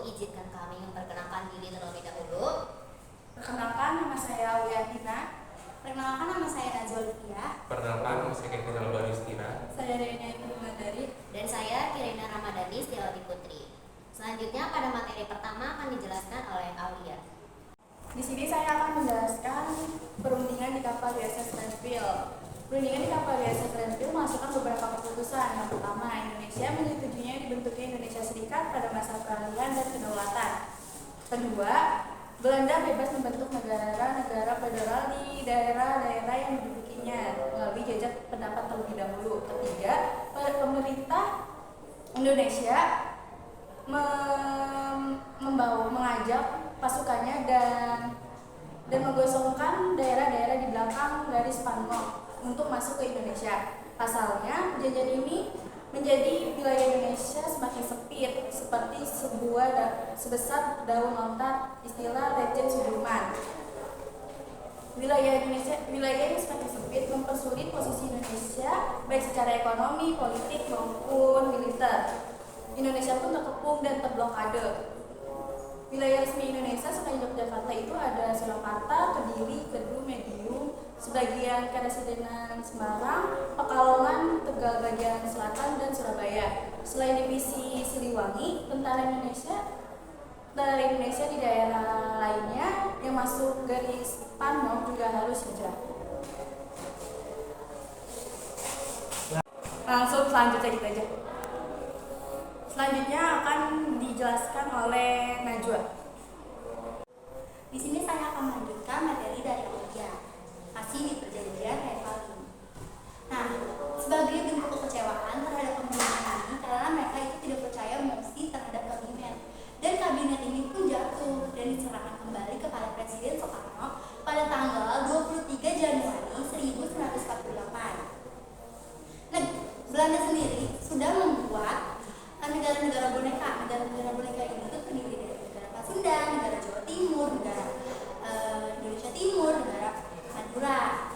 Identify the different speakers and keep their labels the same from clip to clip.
Speaker 1: izinkan kami memperkenalkan diri terlebih dahulu.
Speaker 2: Perkenalkan, nama saya Wiyatina.
Speaker 3: Perkenalkan, nama saya Najwa Lutfia.
Speaker 4: Perkenalkan, nama saya Kevin Albaristira.
Speaker 2: Saya Rena Ibu-Madari.
Speaker 1: Dan saya Kirina Ramadhani Setiawati Putri. Selanjutnya pada materi pertama akan dijelaskan oleh Aulia.
Speaker 2: Di sini saya akan menjelaskan perundingan di kapal USS Granville. Perundingan di kapal USS Granville memasukkan beberapa keputusan. Yang pertama, Indonesia menyetujuinya dibentuknya Indonesia Serikat pada masa peralihan dan kedaulatan. Kedua, Belanda bebas membentuk negara-negara federal di daerah-daerah yang didudukinya melalui jajak pendapat terlebih dahulu. Ketiga, pemerintah Indonesia mengajak pasukannya dan menggosongkan daerah-daerah di belakang garis Panmong untuk masuk ke Indonesia. Pasalnya, perjanjian ini menjadi wilayah Indonesia semakin sempit, seperti sebesar daun lontar, istilah Legend Sudirman. Wilayah yang semakin sempit mempersulit posisi Indonesia baik secara ekonomi, politik maupun militer. Indonesia pun terkepung dan terblokade. Wilayah resmi Indonesia selain Yogyakarta itu ada Surakarta, Kediri, Kedu, Medium, sebagian Karesidenan Semarang, Pekalongan, Tegal bagian selatan, dan Surabaya. Selain divisi Siliwangi, tentara Indonesia di daerah lainnya yang masuk garis Panmong juga harus hijrah. Langsung selanjutnya gitu aja. Selanjutnya akan dijelaskan oleh Najwa.
Speaker 3: Di sini saya akan melanjutkan materi dari Aulia, masih di perjanjian Revalim. Nah, sebagai bentuk kekecewaan terhadap pemerintahan ini karena mereka itu tidak percaya mosi terhadap kabinet, dan kabinet ini pun jatuh dan diserahkan kembali kepada Presiden Soekarno pada tanggal 23 Januari 1948. Nah, Belanda sendiri sudah membuat negara-negara boneka. Negara-negara boneka ini itu terdiri dari negara Pasundan, negara Jawa Timur, negara Indonesia Timur, negara Madura.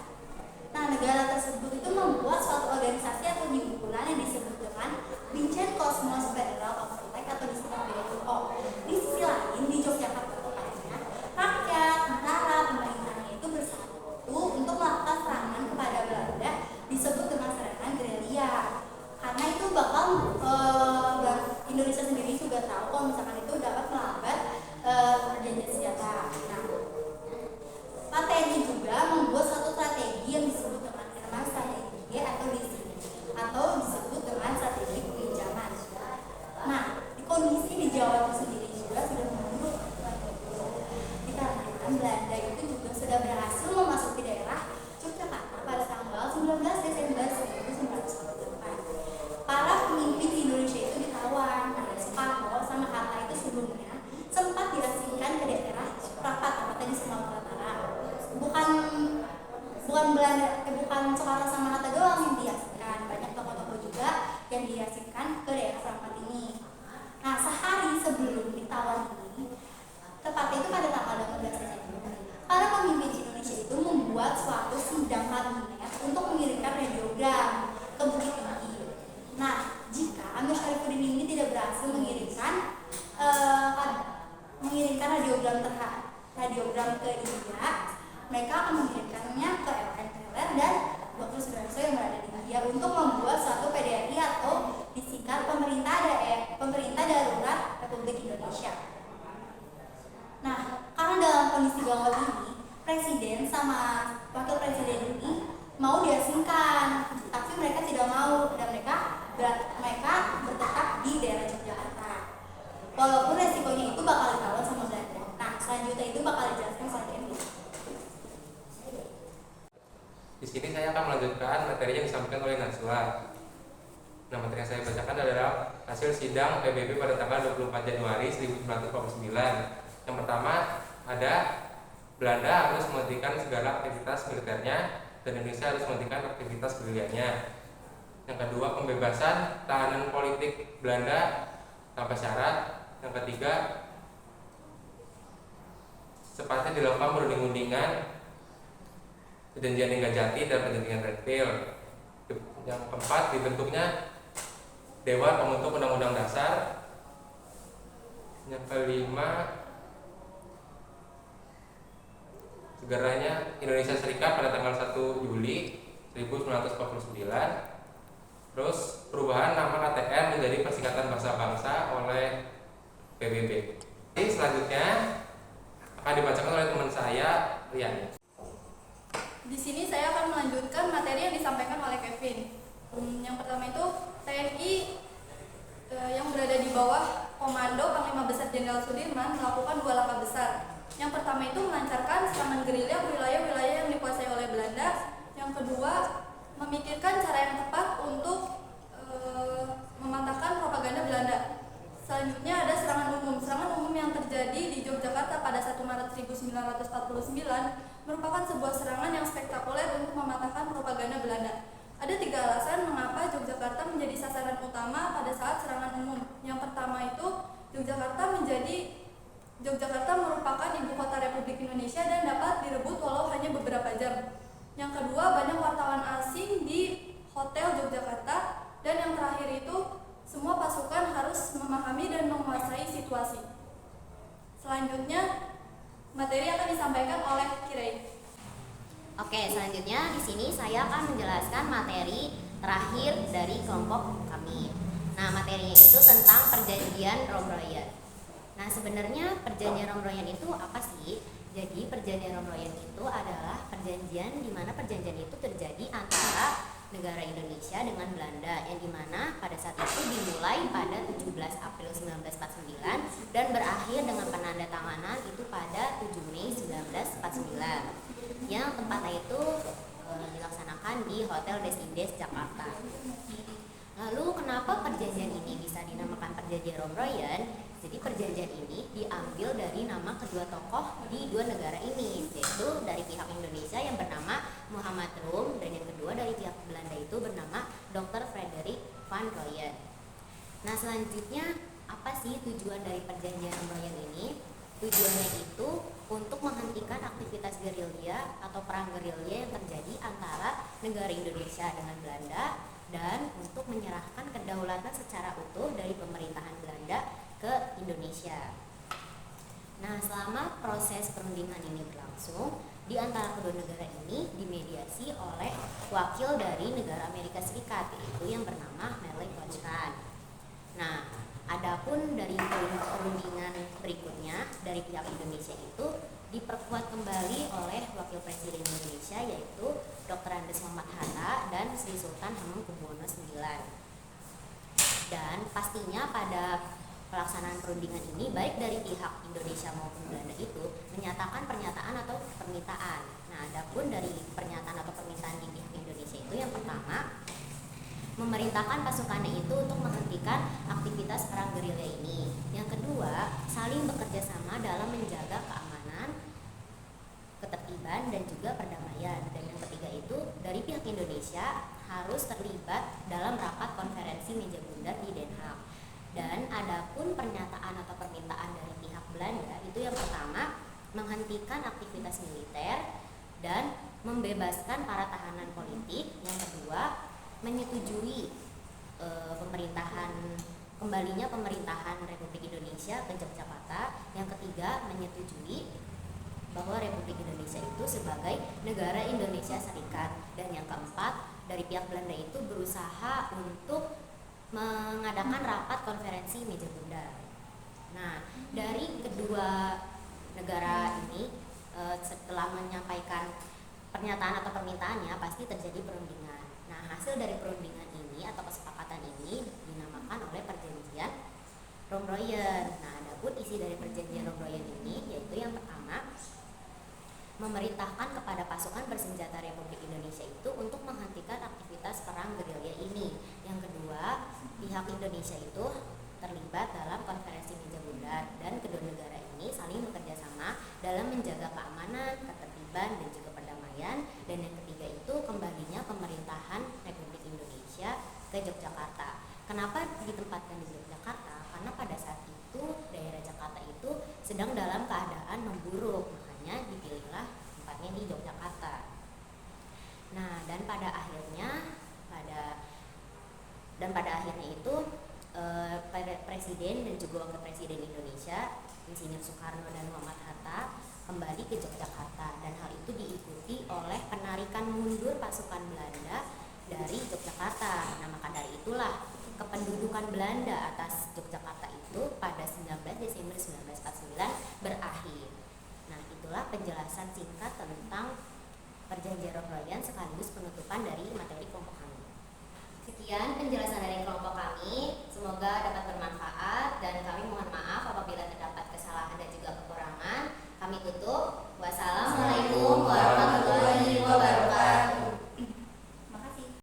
Speaker 3: Nah, negara tersebut itu membuat suatu organisasi atau himpunan yang disebut dengan Vincent Cosmos Federal of Select atau disebut BCO. Di sisi lain, di Yogyakarta tepatnya, rakyat, tentara, pemerintahnya itu bersatu untuk melakukan serangan kepada Belanda disebut dengan serangan gerilya. Karena itu bakal Indonesia sendiri juga tahu kalau misalkan itu dapat melambat perjanjian senjata. Nah, partai ini juga membuat satu strategi yang disebut dengan Irma strategi atau disebut dengan strategi peminjaman. Nah, di kondisi di Jawa itu sendiri juga sudah menurut dikarenakan Belanda itu juga sudah berhasil memasuki daerah Yogyakarta pada tanggal 19 Desember 1948. Para pemimpin di Indonesia itu ditawan. Nah, Soekarno sama Hatta itu sebelumnya sempat diasingkan ke daerah Surapat, tepatnya di Sumatera Utara. Bukan Soekarno sama Hatta doang yang diasingkan, banyak tokoh-tokoh juga yang diasingkan ke daerah Surapat ini. Nah, sehari sebelum ditawan ini, tepatnya itu pada tanggal 18 Desember, para pemimpin Indonesia itu membuat suatu sidang kabinet untuk mengirimkan radiogram ke Bukit Tinggi. Nah, jika Amir Syarifuddin ini tidak berhasil mengirimkan radiogram ke India, mereka akan mengirimkannya ke LN Teller dan Dr. Sudarso yang berada di India untuk membuat suatu PDRI atau disingkat Pemerintah Darurat Republik Indonesia. Nah, karena dalam kondisi gawat ini, Presiden sama Wakil Presiden ini mau diasingkan, tapi mereka tidak mau dan mereka bertetap di daerah Yogyakarta. Walaupun resikonya itu bakal ditawan sama Belanda. Nah, selanjutnya itu bakal dijelaskan oleh Kevin.
Speaker 4: Di sini saya akan melanjutkan materi yang disampaikan oleh Najwa. Nah, materi yang saya bacakan adalah hasil sidang PBB pada tanggal 24 Januari 1949. Yang pertama, ada Belanda harus menghentikan segala aktivitas militernya dan Indonesia harus menghentikan aktivitas gerilyanya. Yang kedua, pembebasan tahanan politik Belanda tanpa syarat. Yang ketiga, secepatnya dilakukan perunding-undingan perjanjian Linggajati dan perjanjian Granville. Yang keempat, dibentuknya Dewan Pembentuk Undang-Undang Dasar. Yang kelima, segaranya Indonesia Serikat pada tanggal 1 Juli 1949. Terus perubahan nama KTR menjadi Perserikatan Bangsa-Bangsa oleh PBB. Jadi selanjutnya akan dibacakan oleh teman saya, Rian.
Speaker 2: Di sini saya akan melanjutkan materi yang disampaikan oleh Kevin. Yang pertama itu TNI yang berada di bawah komando Panglima Besar Jenderal Sudirman melakukan 2 langkah besar. Yang pertama itu melancarkan serangan gerilya wilayah-wilayah yang dikuasai oleh Belanda. Yang kedua, memikirkan cara yang tepat untuk mematahkan propaganda Belanda. Selanjutnya ada serangan umum. Serangan umum yang terjadi di Yogyakarta pada 1 Maret 1949 merupakan sebuah serangan yang spektakuler untuk mematahkan propaganda Belanda. Ada 3 alasan mengapa Yogyakarta menjadi sasaran utama pada saat serangan umum. Yang pertama itu, Yogyakarta merupakan ibu kota Republik Indonesia dan dapat direbut walau hanya beberapa jam. Yang kedua, banyak wartawan asing di Hotel Yogyakarta. Dan yang terakhir itu, semua pasukan harus memahami dan menguasai situasi. Selanjutnya, materi akan disampaikan oleh Kirei.
Speaker 1: Oke, selanjutnya di sini saya akan menjelaskan materi terakhir dari kelompok kami. Nah, materinya itu tentang perjanjian Romroyen. Nah, sebenarnya perjanjian Romroyen itu apa sih? Jadi, perjanjian Romroyen itu adalah perjanjian di mana perjanjian itu terjadi antara negara Indonesia dengan Belanda, yang dimana pada saat itu dimulai pada 17 April 1949 dan berakhir dengan penandatanganan itu pada 7 Mei 1949 yang tempatnya itu dilaksanakan di Hotel Des Indes Jakarta. Lalu kenapa perjanjian ini bisa dinamakan perjanjian Romroyen? Jadi perjanjian ini diambil dari nama kedua tokoh di 2 negara ini, yaitu dari pihak Indonesia yang bernama Muhammad Rum dan yang kedua dari pihak Belanda itu bernama Dr. Frederik van Royen. Nah, selanjutnya apa sih tujuan dari perjanjian Romroyen ini? Tujuannya itu untuk menghentikan aktivitas gerilya atau perang gerilya yang terjadi antara negara Indonesia dengan Belanda dan untuk menyerahkan kedaulatan secara utuh dari pemerintahan Belanda ke Indonesia. Nah, selama proses perundingan ini berlangsung, di antara kedua negara ini dimediasi oleh wakil dari negara Amerika Serikat, yaitu yang bernama Merle Cochrane. Nah, adapun dari perundingan berikutnya dari pihak Indonesia itu diperkuat kembali oleh wakil presiden Indonesia, yaitu Dr. Andes Muhammad Hatta dan Sri Sultan Hamengkubuwono IX. Dan pastinya pada pelaksanaan perundingan ini baik dari pihak Indonesia maupun Belanda itu menyatakan pernyataan atau permintaan. Nah, adapun dari pernyataan atau permintaan di pihak Indonesia itu yang pertama, memerintahkan pasukannya itu untuk menghentikan aktivitas perang gerilya ini. Yang kedua, saling bekerja sama dalam menjaga keamanan, ketertiban dan juga perdamaian. Dan yang ketiga itu dari pihak Indonesia harus terlibat dalam rapat konferensi meja bundar di Den Haag. Dan adapun pernyataan atau permintaan dari pihak Belanda itu yang pertama, menghentikan aktivitas militer dan membebaskan para tahanan politik. Yang kedua, menyetujui kembalinya pemerintahan Republik Indonesia ke Yogyakarta. Yang ketiga, menyetujui bahwa Republik Indonesia itu sebagai negara Indonesia Serikat. Dan yang keempat, dari pihak Belanda itu berusaha untuk mengadakan rapat konferensi meja bundar. Nah, dari kedua negara ini setelah menyampaikan pernyataan atau permintaannya pasti terjadi perundingan. Nah, hasil dari perundingan ini atau kesepakatan ini dinamakan oleh perjanjian Romroyen. Nah, adapun isi dari perjanjian Romroyen ini yaitu yang pertama, memerintahkan kepada pasukan bersenjata Republik Indonesia itu untuk menghentikan aktivitas perang gerilya ini. Yang kedua, pihak Indonesia itu terlibat dalam konferensi meja bundar dan kedua negara ini saling bekerja sama dalam menjaga keamanan, ketertiban dan juga perdamaian. Dan yang ketiga itu kembalinya pemerintahan Republik Indonesia ke Yogyakarta. Kenapa ditempatkan di Yogyakarta? Karena pada saat itu daerah Jakarta itu sedang dalam keadaan memburuk, makanya dipilihlah tempatnya di Yogyakarta. Nah, dan pada akhirnya itu Presiden dan juga Wakil Presiden Indonesia, Insinyur Soekarno dan Muhammad Hatta, kembali ke Yogyakarta, dan hal itu diikuti oleh penarikan mundur pasukan Belanda dari Yogyakarta. Nah, maka dari itulah kependudukan Belanda atas Yogyakarta itu pada 19 Desember 1949 berakhir. Nah, itulah penjelasan singkat tentang Perjanjian Roh Royan sekaligus penutupan dari materi kelompok kami. Sekian penjelasan dari kelompok kami, semoga dapat bermanfaat dan kami mohon maaf apabila terdapat kesalahan dan juga kekurangan. Kami tutup.